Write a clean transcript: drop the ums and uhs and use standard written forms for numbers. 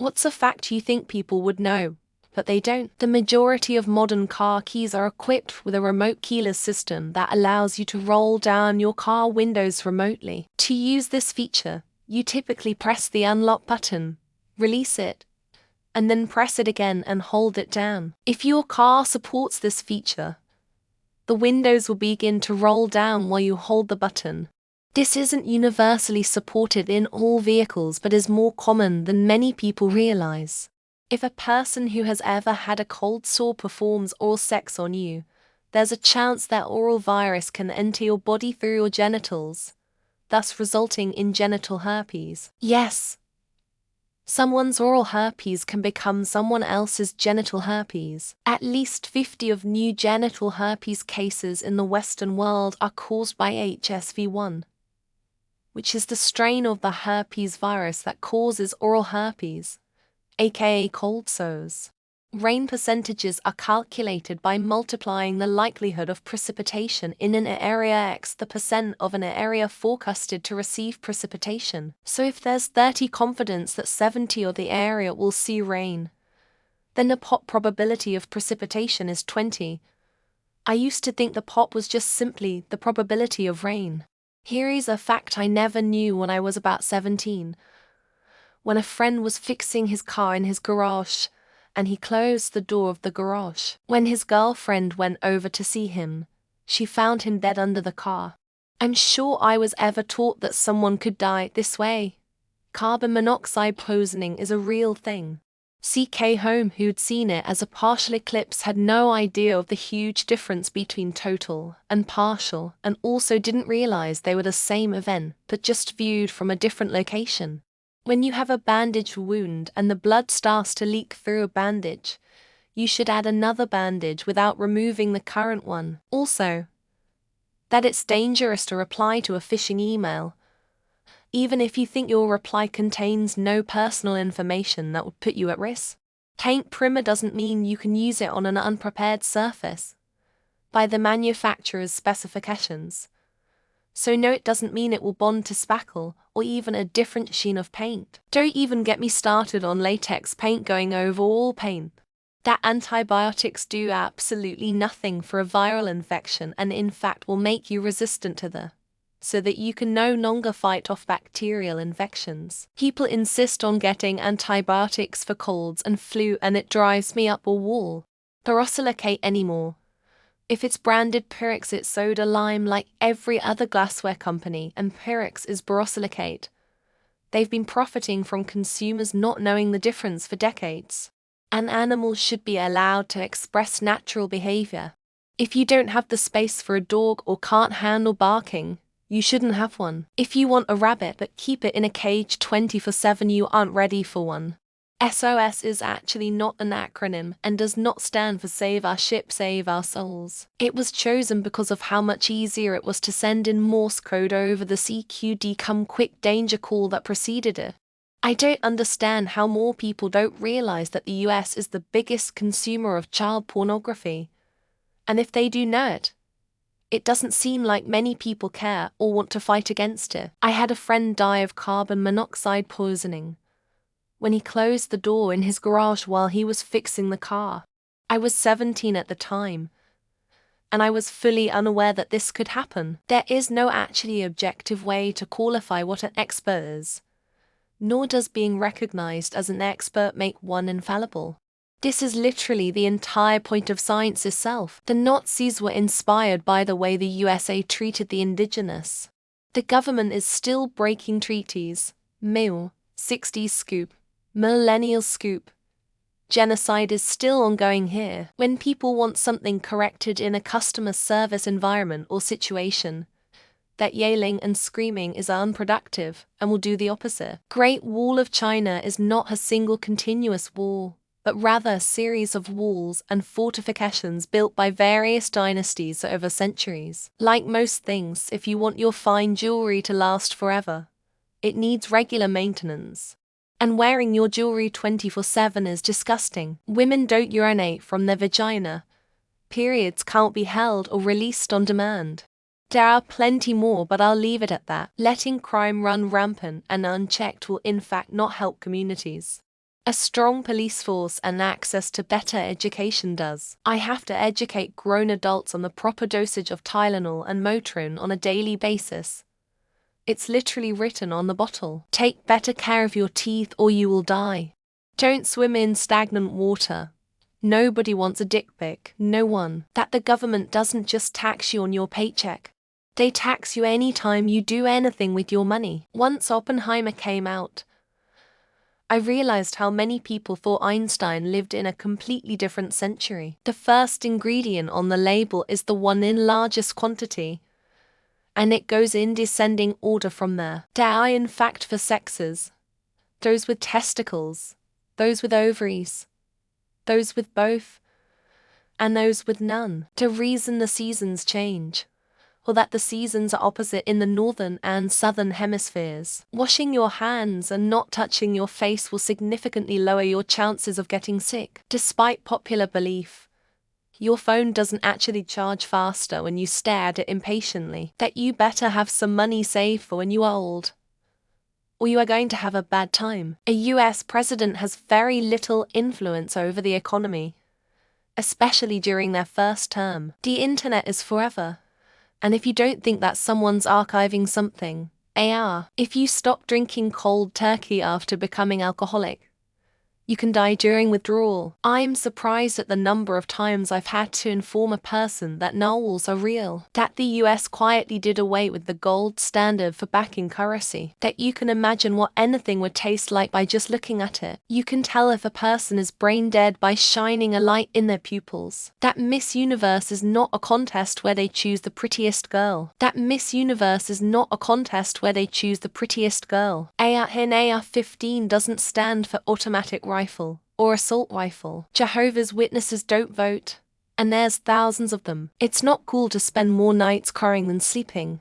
What's a fact you think people would know, but they don't? The majority of modern car keys are equipped with a remote keyless system that allows you to roll down your car windows remotely. To use this feature, you typically press the unlock button, release it, and then press it again and hold it down. If your car supports this feature, the windows will begin to roll down while you hold the button. This isn't universally supported in all vehicles but is more common than many people realize. If a person who has ever had a cold sore performs oral sex on you, there's a chance that oral virus can enter your body through your genitals, thus resulting in genital herpes. Yes, someone's oral herpes can become someone else's genital herpes. At least 50 of new genital herpes cases in the Western world are caused by HSV1, which is the strain of the herpes virus that causes oral herpes, aka cold sores. Rain percentages are calculated by multiplying the likelihood of precipitation in an area x the percent of an area forecasted to receive precipitation. So if there's 30 confidence that 70 of the area will see rain, then the pop probability of precipitation is 20. I used to think the pop was just simply the probability of rain. Here is a fact I never knew when I was about 17. When a friend was fixing his car in his garage, and he closed the door of the garage. When his girlfriend went over to see him, she found him dead under the car. I'm sure I was ever taught that someone could die this way. Carbon monoxide poisoning is a real thing. CK Home, who'd seen it as a partial eclipse, had no idea of the huge difference between total and partial, and also didn't realize they were the same event, but just viewed from a different location. When you have a bandage wound and the blood starts to leak through a bandage, you should add another bandage without removing the current one. Also, that it's dangerous to reply to a phishing email, even if you think your reply contains no personal information that would put you at risk. Paint primer doesn't mean you can use it on an unprepared surface by the manufacturer's specifications. So no, it doesn't mean it will bond to spackle or even a different sheen of paint. Don't even get me started on latex paint going over all paint. That antibiotics do absolutely nothing for a viral infection and in fact will make you resistant to them, so that you can no longer fight off bacterial infections. People insist on getting antibiotics for colds and flu and it drives me up a wall. Borosilicate anymore. If it's branded Pyrex, it's soda lime like every other glassware company, and Pyrex is borosilicate. They've been profiting from consumers not knowing the difference for decades. And animals should be allowed to express natural behavior. If you don't have the space for a dog or can't handle barking, you shouldn't have one. If you want a rabbit but keep it in a cage 24/7, you aren't ready for one. SOS is actually not an acronym and does not stand for Save Our Ship, Save Our Souls. It was chosen because of how much easier it was to send in Morse code over the CQD come quick danger call that preceded it. I don't understand how more people don't realize that the US is the biggest consumer of child pornography. And if they do know it, it doesn't seem like many people care or want to fight against it. I had a friend die of carbon monoxide poisoning when he closed the door in his garage while he was fixing the car. I was 17 at the time, and I was fully unaware that this could happen. There is no actually objective way to qualify what an expert is, nor does being recognized as an expert make one infallible. This is literally the entire point of science itself. The Nazis were inspired by the way the USA treated the indigenous. The government is still breaking treaties. Mail, 60s scoop. Millennial scoop. Genocide is still ongoing here. When people want something corrected in a customer service environment or situation, that yelling and screaming is unproductive and will do the opposite. Great Wall of China is not a single continuous wall, but rather a series of walls and fortifications built by various dynasties over centuries. Like most things, if you want your fine jewelry to last forever, it needs regular maintenance. And wearing your jewelry 24/7 is disgusting. Women don't urinate from their vagina. Periods can't be held or released on demand. There are plenty more, but I'll leave it at that. Letting crime run rampant and unchecked will in fact not help communities. A strong police force and access to better education does. I have to educate grown adults on the proper dosage of Tylenol and Motrin on a daily basis. It's literally written on the bottle. Take better care of your teeth or you will die. Don't swim in stagnant water. Nobody wants a dick pic. No one. That the government doesn't just tax you on your paycheck. They tax you anytime you do anything with your money. Once Oppenheimer came out, I realized how many people thought Einstein lived in a completely different century. The first ingredient on the label is the one in largest quantity, and it goes in descending order from there. There are in fact for sexes: those with testicles, those with ovaries, those with both, and those with none. The reason the seasons change, or that the seasons are opposite in the northern and southern hemispheres. Washing your hands and not touching your face will significantly lower your chances of getting sick. Despite popular belief, your phone doesn't actually charge faster when you stare at it impatiently. That you better have some money saved for when you are old, or you are going to have a bad time. A US president has very little influence over the economy, especially during their first term. The internet is forever. And if you don't think that someone's archiving something, they are. If you stop drinking cold turkey after becoming alcoholic, you can die during withdrawal. I'm surprised at the number of times I've had to inform a person that narwhals are real. That the US quietly did away with the gold standard for backing currency. That you can imagine what anything would taste like by just looking at it. You can tell if a person is brain dead by shining a light in their pupils. That Miss Universe is not a contest where they choose the prettiest girl. That Miss Universe is not a contest where they choose the prettiest girl. AR-15 doesn't stand for automatic rifle or assault rifle. Jehovah's Witnesses don't vote, and there's thousands of them. It's not cool to spend more nights crying than sleeping.